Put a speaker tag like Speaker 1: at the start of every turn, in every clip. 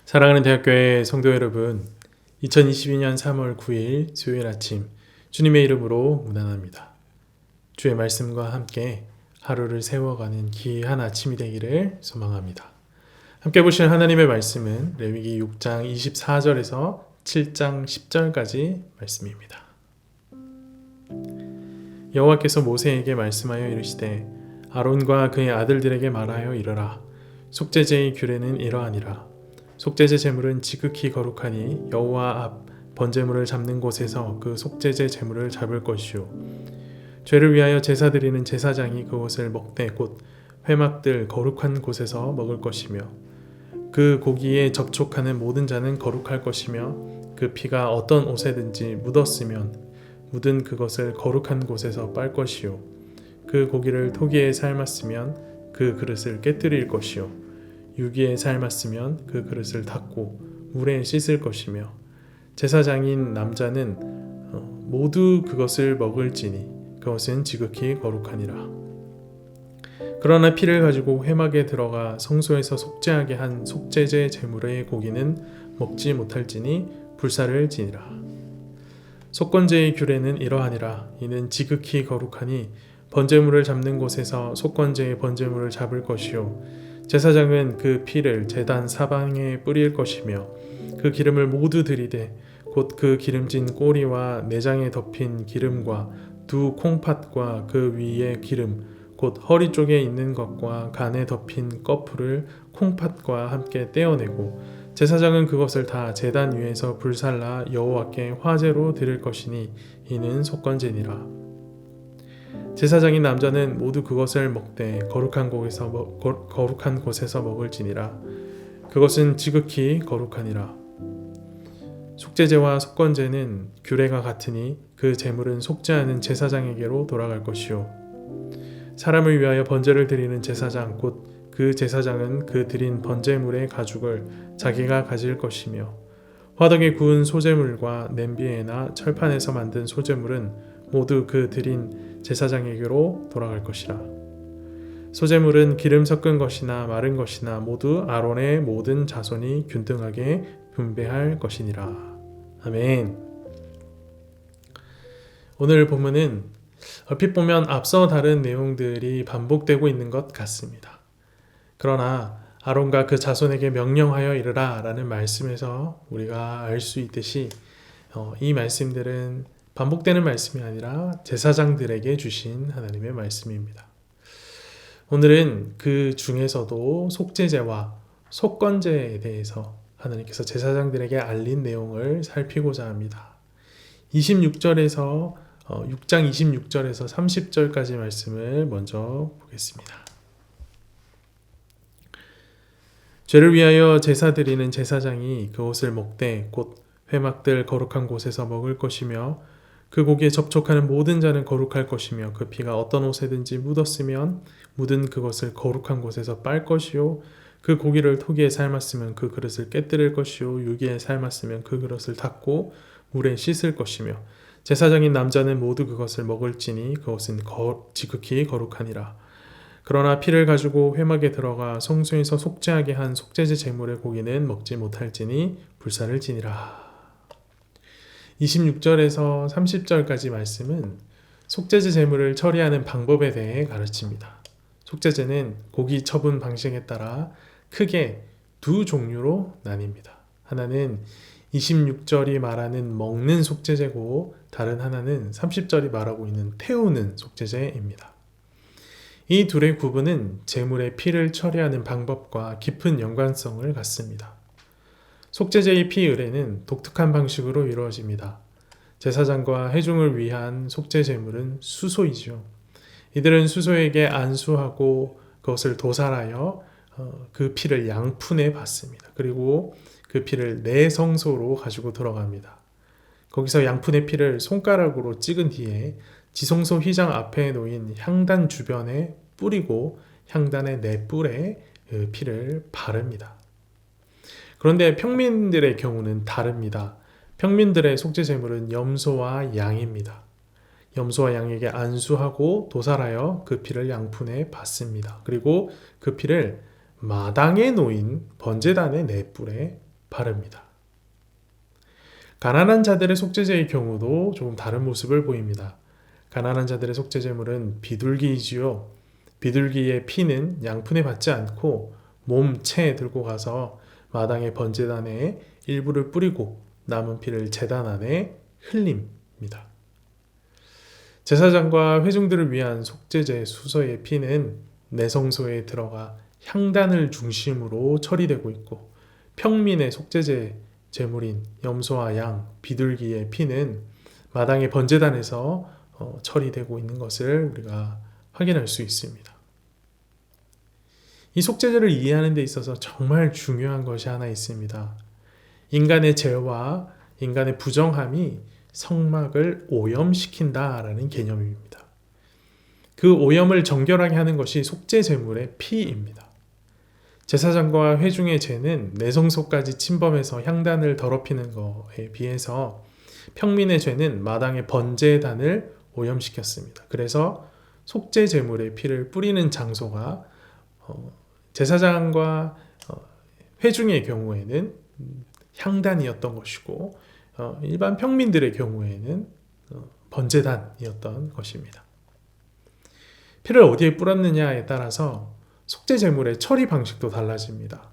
Speaker 1: 사랑하는 대학교의 성도 여러분, 2022년 3월 9일 수요일 아침 주님의 이름으로 문안합니다. 주의 말씀과 함께 하루를 세워가는 귀한 아침이 되기를 소망합니다. 함께 보실 하나님의 말씀은 레위기 6장 24절에서 7장 10절까지 말씀입니다. 여호와께서 모세에게 말씀하여 이르시되 아론과 그의 아들들에게 말하여 이르라. 속죄제의 규례는 이러하니라. 속죄제 제물은 지극히 거룩하니 여호와 앞 번제물을 잡는 곳에서 그 속죄제 제물을 잡을 것이요 죄를 위하여 제사 드리는 제사장이 그것을 먹되 곧 회막들 거룩한 곳에서 먹을 것이며 그 고기에 접촉하는 모든 자는 거룩할 것이며 그 피가 어떤 옷에든지 묻었으면 묻은 그것을 거룩한 곳에서 빨 것이요 그 고기를 토기에 삶았으면 그 그릇을 깨뜨릴 것이요 유기에 삶았으면 그 그릇을 닫고 물에 씻을 것이며 제사장인 남자는 모두 그것을 먹을지니 그것은 지극히 거룩하니라. 그러나 피를 가지고 회막에 들어가 성소에서 속죄하게 한 속죄제 제물의 고기는 먹지 못할지니 불사를 지니라. 속건제의 규례는 이러하니라. 이는 지극히 거룩하니 번제물을 잡는 곳에서 속건제의 번제물을 잡을 것이요 제사장은 그 피를 제단 사방에 뿌릴 것이며 그 기름을 모두 들이되 곧 그 기름진 꼬리와 내장에 덮인 기름과 두 콩팥과 그 위에 기름 곧 허리 쪽에 있는 것과 간에 덮인 꺼풀을 콩팥과 함께 떼어내고 제사장은 그것을 다 제단 위에서 불살라 여호와께 화제로 드릴 것이니 이는 속건제니라. 제사장인 남자는 모두 그것을 먹되 거룩한 곳에서 먹을지니라. 그것은 지극히 거룩하니라. 속죄제와 속건제는 규례가 같으니 그 제물은 속죄하는 제사장에게로 돌아갈 것이요 사람을 위하여 번제를 드리는 제사장 곧 그 제사장은 그 드린 번제물의 가죽을 자기가 가질 것이며 화덕에 구운 소제물과 냄비에나 철판에서 만든 소제물은 모두 그 드린 제사장에게로 돌아갈 것이라. 소제물은 기름 섞은 것이나 마른 것이나 모두 아론의 모든 자손이 균등하게 분배할 것이니라. 아멘. 오늘 본문은 얼핏 보면 앞서 다른 내용들이 반복되고 있는 것 같습니다. 그러나 아론과 그 자손에게 명령하여 이르라 라는 말씀에서 우리가 알 수 있듯이 이 말씀들은 반복되는 말씀이 아니라 제사장들에게 주신 하나님의 말씀입니다. 오늘은 그 중에서도 속죄제와 속건제에 대해서 하나님께서 제사장들에게 알린 내용을 살피고자 합니다. 26장 26절에서 30절까지 말씀을 먼저 보겠습니다. 죄를 위하여 제사 드리는 제사장이 그 옷을 먹되 곧 회막들 거룩한 곳에서 먹을 것이며 그 고기에 접촉하는 모든 자는 거룩할 것이며 그 피가 어떤 옷에든지 묻었으면 묻은 그것을 거룩한 곳에서 빨 것이요 그 고기를 토기에 삶았으면 그 그릇을 깨뜨릴 것이요 유기에 삶았으면 그 그릇을 닦고 물에 씻을 것이며 제사장인 남자는 모두 그것을 먹을지니 그것은 지극히 거룩하니라. 그러나 피를 가지고 회막에 들어가 성소에서 속죄하게 한 속죄제 제물의 고기는 먹지 못할지니 불사를 지니라. 26절에서 30절까지 말씀은 속죄제 제물을 처리하는 방법에 대해 가르칩니다. 속죄제는 고기 처분 방식에 따라 크게 두 종류로 나뉩니다. 하나는 26절이 말하는 먹는 속죄제고 다른 하나는 30절이 말하고 있는 태우는 속죄제입니다. 이 둘의 구분은 제물의 피를 처리하는 방법과 깊은 연관성을 갖습니다. 속죄제의 피 의례는 독특한 방식으로 이루어집니다. 제사장과 회중을 위한 속죄 제물은 수소이죠. 이들은 수소에게 안수하고 그것을 도살하여 그 피를 양푼에 받습니다. 그리고 그 피를 내 성소로 가지고 들어갑니다. 거기서 양푼의 피를 손가락으로 찍은 뒤에 지성소 휘장 앞에 놓인 향단 주변에 뿌리고 향단의 네 뿔에 피를 바릅니다. 그런데 평민들의 경우는 다릅니다. 평민들의 속죄 제물은 염소와 양입니다. 염소와 양에게 안수하고 도살하여 그 피를 양푼에 받습니다. 그리고 그 피를 마당에 놓인 번제단의 네 뿔에 바릅니다. 가난한 자들의 속죄제의 경우도 조금 다른 모습을 보입니다. 가난한 자들의 속죄 제물은 비둘기이지요. 비둘기의 피는 양푼에 받지 않고 몸체에 들고 가서 마당의 번제단에 일부를 뿌리고 남은 피를 제단 안에 흘립니다. 제사장과 회중들을 위한 속죄제 수소의 피는 내성소에 들어가 향단을 중심으로 처리되고 있고 평민의 속죄제 제물인 염소와 양, 비둘기의 피는 마당의 번제단에서 처리되고 있는 것을 우리가 확인할 수 있습니다. 이 속죄제를 이해하는 데 있어서 정말 중요한 것이 하나 있습니다. 인간의 죄와 인간의 부정함이 성막을 오염시킨다라는 개념입니다. 그 오염을 정결하게 하는 것이 속죄 제물의 피입니다. 제사장과 회중의 죄는 내성소까지 침범해서 향단을 더럽히는 것에 비해서 평민의 죄는 마당의 번제단을 오염시켰습니다. 그래서 속죄 제물의 피를 뿌리는 장소가 제사장과 회중의 경우에는 향단이었던 것이고 일반 평민들의 경우에는 번제단이었던 것입니다. 피를 어디에 뿌렸느냐에 따라서 속죄 제물의 처리 방식도 달라집니다.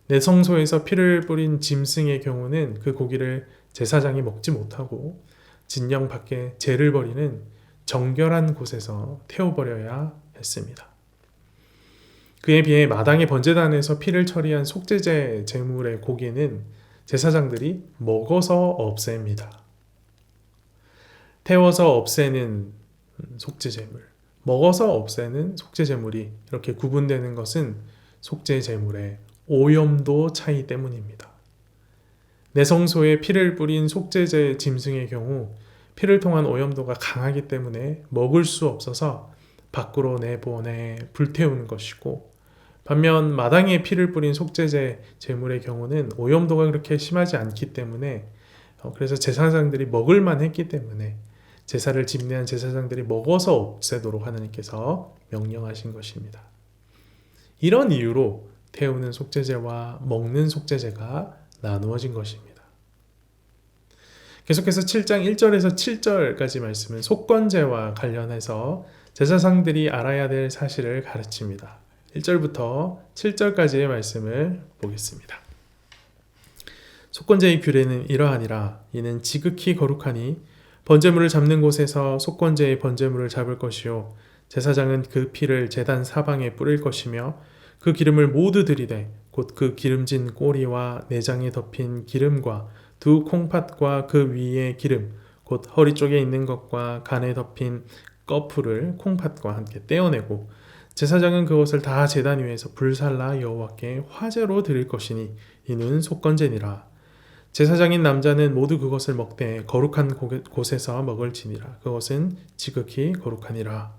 Speaker 1: 내성소에서 피를 뿌린 짐승의 경우는 그 고기를 제사장이 먹지 못하고 진영 밖에 제를 버리는 정결한 곳에서 태워버려야 했습니다. 그에 비해 마당의 번제단에서 피를 처리한 속죄제 제물의 고기는 제사장들이 먹어서 없앱니다. 태워서 없애는 속죄 제물, 먹어서 없애는 속죄 제물이 이렇게 구분되는 것은 속죄 제물의 오염도 차이 때문입니다. 내성소에 피를 뿌린 속죄제 짐승의 경우 피를 통한 오염도가 강하기 때문에 먹을 수 없어서 밖으로 내보내 불태우는 것이고, 반면 마당에 피를 뿌린 속죄제 제물의 경우는 오염도가 그렇게 심하지 않기 때문에 그래서 제사장들이 먹을만 했기 때문에 제사를 집례한 제사장들이 먹어서 없애도록 하나님께서 명령하신 것입니다. 이런 이유로 태우는 속죄제와 먹는 속죄제가 나누어진 것입니다. 계속해서 7장 1절에서 7절까지 말씀은 속건제와 관련해서 제사장들이 알아야 될 사실을 가르칩니다. 1절부터 7절까지의 말씀을 보겠습니다. 속건제의 규례는 이러하니라. 이는 지극히 거룩하니 번제물을 잡는 곳에서 속건제의 번제물을 잡을 것이요 제사장은 그 피를 제단 사방에 뿌릴 것이며 그 기름을 모두 들이되 곧 그 기름진 꼬리와 내장에 덮인 기름과 두 콩팥과 그 위에 기름 곧 허리 쪽에 있는 것과 간에 덮인 꺼풀을 콩팥과 함께 떼어내고 제사장은 그것을 다 제단 위에서 불살라 여호와께 화제로 드릴 것이니 이는 속건제니라. 제사장인 남자는 모두 그것을 먹되 거룩한 곳에서 먹을지니라. 그것은 지극히 거룩하니라.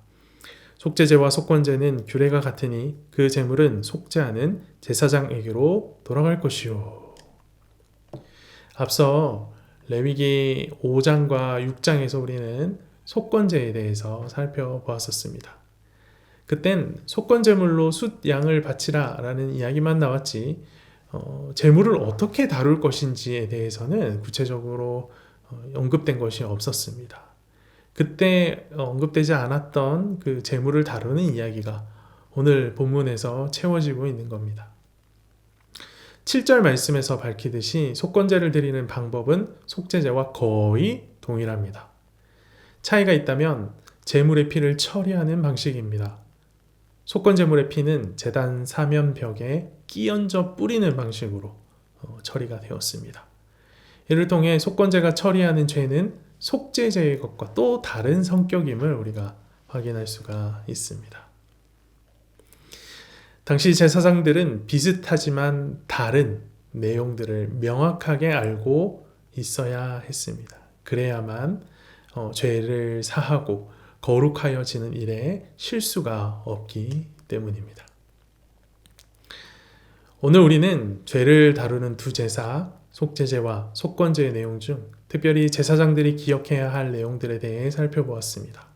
Speaker 1: 속죄제와 속건제는 규례가 같으니 그 제물은 속죄하는 제사장에게로 돌아갈 것이요. 앞서 레위기 5장과 6장에서 우리는 속건제에 대해서 살펴보았었습니다. 그땐 속건제물로 숫 양을 바치라 라는 이야기만 나왔지 제물을 어떻게 다룰 것인지에 대해서는 구체적으로 언급된 것이 없었습니다. 그때 언급되지 않았던 그 제물을 다루는 이야기가 오늘 본문에서 채워지고 있는 겁니다. 7절 말씀에서 밝히듯이 속건제를 드리는 방법은 속죄제와 거의 동일합니다. 차이가 있다면 제물의 피를 처리하는 방식입니다. 속건제물의 피는 제단 사면벽에 끼얹어 뿌리는 방식으로 처리가 되었습니다. 이를 통해 속건제가 처리하는 죄는 속죄제의 것과 또 다른 성격임을 우리가 확인할 수가 있습니다. 당시 제사장들은 비슷하지만 다른 내용들을 명확하게 알고 있어야 했습니다. 그래야만 죄를 사하고 거룩하여지는 일에 실수가 없기 때문입니다. 오늘 우리는 죄를 다루는 두 제사, 속죄제와 속건제의 내용 중 특별히 제사장들이 기억해야 할 내용들에 대해 살펴보았습니다.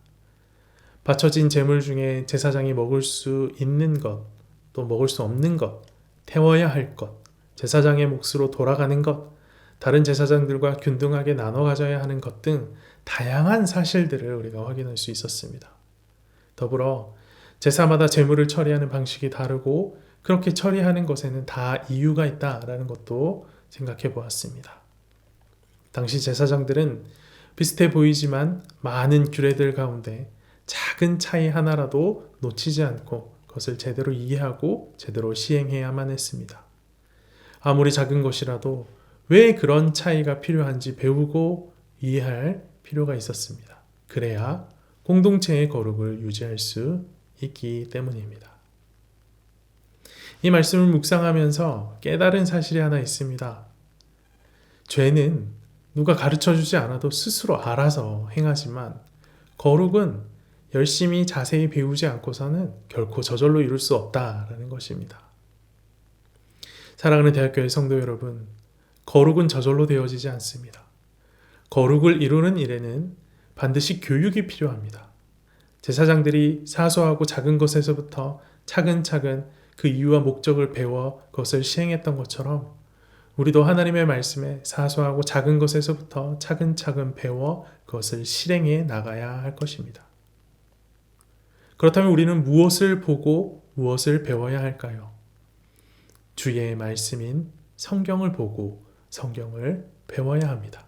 Speaker 1: 바쳐진 제물 중에 제사장이 먹을 수 있는 것, 또 먹을 수 없는 것, 태워야 할 것, 제사장의 몫으로 돌아가는 것, 다른 제사장들과 균등하게 나눠 가져야 하는 것 등 다양한 사실들을 우리가 확인할 수 있었습니다. 더불어 제사마다 제물을 처리하는 방식이 다르고 그렇게 처리하는 것에는 다 이유가 있다라는 것도 생각해 보았습니다. 당시 제사장들은 비슷해 보이지만 많은 규례들 가운데 작은 차이 하나라도 놓치지 않고 그것을 제대로 이해하고 제대로 시행해야만 했습니다. 아무리 작은 것이라도 왜 그런 차이가 필요한지 배우고 이해할 필요가 있었습니다. 그래야 공동체의 거룩을 유지할 수 있기 때문입니다. 이 말씀을 묵상하면서 깨달은 사실이 하나 있습니다. 죄는 누가 가르쳐주지 않아도 스스로 알아서 행하지만 거룩은 열심히 자세히 배우지 않고서는 결코 저절로 이룰 수 없다라는 것입니다. 사랑하는 대학교의 성도 여러분, 거룩은 저절로 되어지지 않습니다. 거룩을 이루는 일에는 반드시 교육이 필요합니다. 제사장들이 사소하고 작은 것에서부터 차근차근 그 이유와 목적을 배워 그것을 시행했던 것처럼 우리도 하나님의 말씀에 사소하고 작은 것에서부터 차근차근 배워 그것을 실행해 나가야 할 것입니다. 그렇다면 우리는 무엇을 보고 무엇을 배워야 할까요? 주의 말씀인 성경을 보고 성경을 배워야 합니다.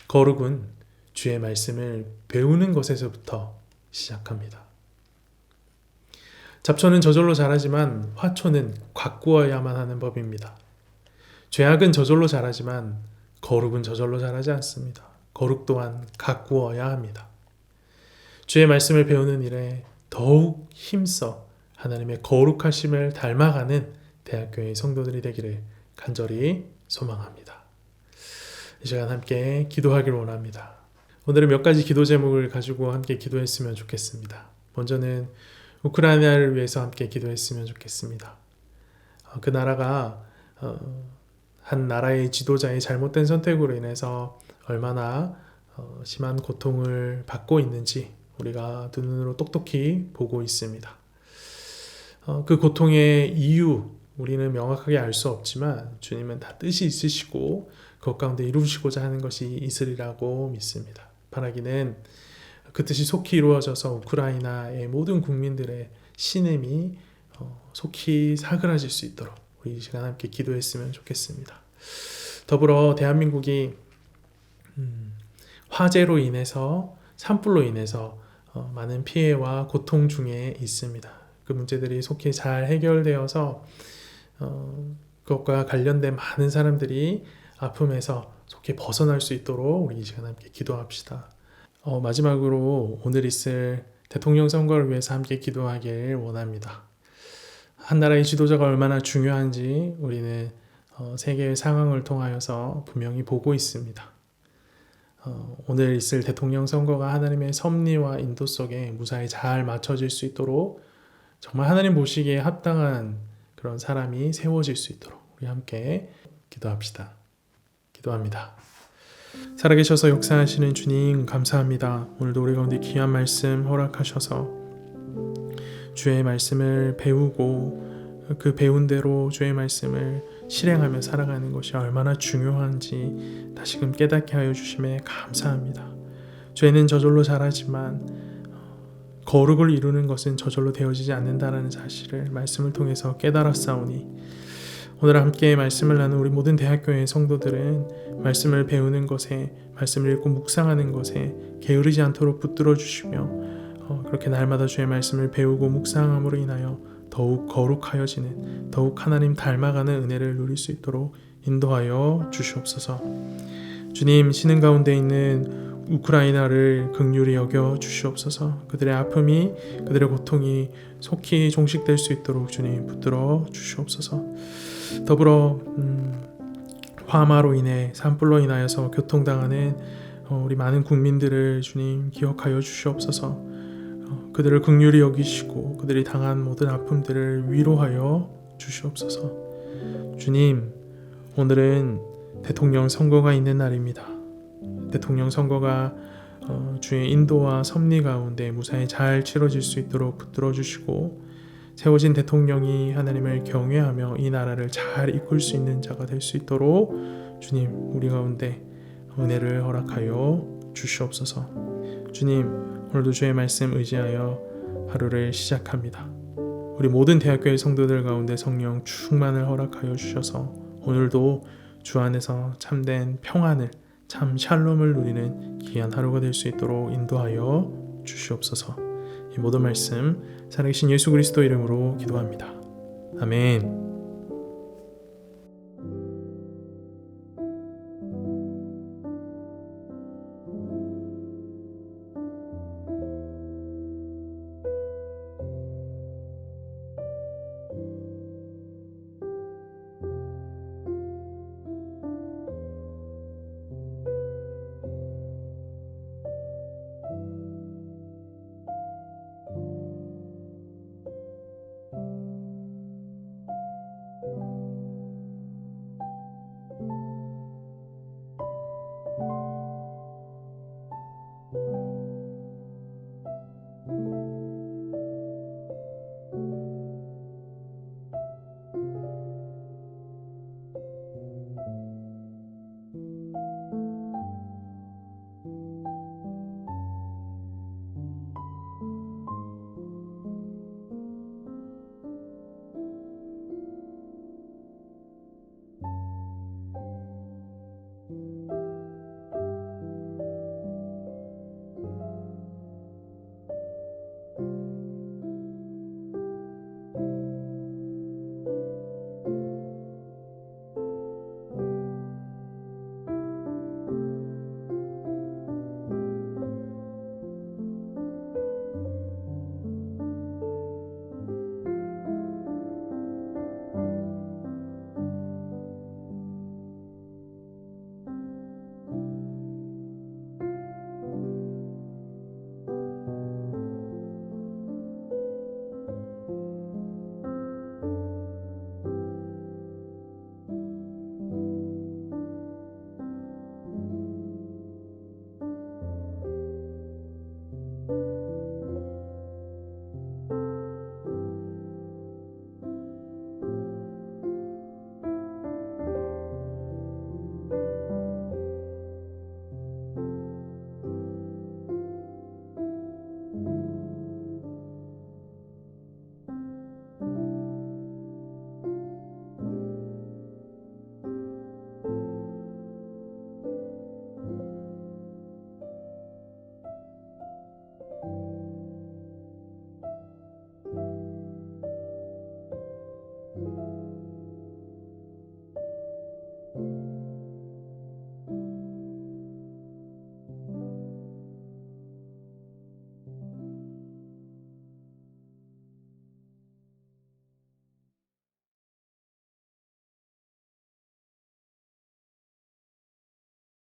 Speaker 1: 거룩은 주의 말씀을 배우는 것에서부터 시작합니다. 잡초는 저절로 자라지만 화초는 가꾸어야만 하는 법입니다. 죄악은 저절로 자라지만 거룩은 저절로 자라지 않습니다. 거룩 또한 가꾸어야 합니다. 주의 말씀을 배우는 일에 더욱 힘써 하나님의 거룩하심을 닮아가는 대학교의 성도들이 되기를 간절히 소망합니다. 이 시간 함께 기도하길 원합니다. 오늘은 몇 가지 기도 제목을 가지고 함께 기도했으면 좋겠습니다. 먼저는 우크라이나를 위해서 함께 기도했으면 좋겠습니다. 그 나라가 한 나라의 지도자의 잘못된 선택으로 인해서 얼마나 심한 고통을 받고 있는지 우리가 두 눈으로 똑똑히 보고 있습니다. 그 고통의 이유 우리는 명확하게 알 수 없지만 주님은 다 뜻이 있으시고 그것 가운데 이루시고자 하는 것이 있으리라고 믿습니다. 바라기는 그 뜻이 속히 이루어져서 우크라이나의 모든 국민들의 신음이 속히 사그라질 수 있도록 우리 이 시간 함께 기도했으면 좋겠습니다. 더불어 대한민국이 화재로 인해서 산불로 인해서 많은 피해와 고통 중에 있습니다. 그 문제들이 속히 잘 해결되어서 그것과 관련된 많은 사람들이 아픔에서 속히 벗어날 수 있도록 우리 이 시간 함께 기도합시다. 마지막으로 오늘 있을 대통령 선거를 위해서 함께 기도하길 원합니다. 한 나라의 지도자가 얼마나 중요한지 우리는 세계의 상황을 통하여서 분명히 보고 있습니다. 오늘 있을 대통령 선거가 하나님의 섭리와 인도 속에 무사히 잘 맞춰질 수 있도록 정말 하나님 보시기에 합당한 그런 사람이 세워질 수 있도록 우리 함께 기도합시다. 기도합니다. 살아계셔서 역사하시는 주님 감사합니다. 오늘도 우리 가운데 귀한 말씀 허락하셔서 주의 말씀을 배우고 그 배운 대로 주의 말씀을 실행하며 살아가는 것이 얼마나 중요한지 다시금 깨닫게 하여 주심에 감사합니다. 죄는 저절로 자라지만 거룩을 이루는 것은 저절로 되어지지 않는다라는 사실을 말씀을 통해서 깨달았사오니 오늘 함께 말씀을 나눈 우리 모든 대학교의 성도들은 말씀을 배우는 것에 말씀을 읽고 묵상하는 것에 게으르지 않도록 붙들어 주시며 그렇게 날마다 주의 말씀을 배우고 묵상함으로 인하여 더욱 거룩하여지는 더욱 하나님 닮아가는 은혜를 누릴 수 있도록 인도하여 주시옵소서. 주님 신음 가운데 있는 우크라이나를 긍휼히 여겨 주시옵소서. 그들의 아픔이 그들의 고통이 속히 종식될 수 있도록 주님 붙들어 주시옵소서. 더불어 화마로 인해 산불로 인하여서 교통당하는 우리 많은 국민들을 주님 기억하여 주시옵소서. 그들을 긍휼히 여기시고 그들이 당한 모든 아픔들을 위로하여 주시옵소서. 주님 오늘은 대통령 선거가 있는 날입니다. 대통령 선거가 주의 인도와 섭리 가운데 무사히 잘 치러질 수 있도록 붙들어 주시고 세워진 대통령이 하나님을 경외하며 이 나라를 잘 이끌 수 있는 자가 될 수 있도록 주님 우리 가운데 은혜를 허락하여 주시옵소서. 주님 오늘도 주의 말씀 의지하여 하루를 시작합니다. 우리 모든 대학교의 성도들 가운데 성령 충만을 허락하여 주셔서 오늘도 주 안에서 참된 평안을 참 샬롬을 누리는 귀한 하루가 될 수 있도록 인도하여 주시옵소서. 이 모든 말씀 살아계신 예수 그리스도 이름으로 기도합니다. 아멘.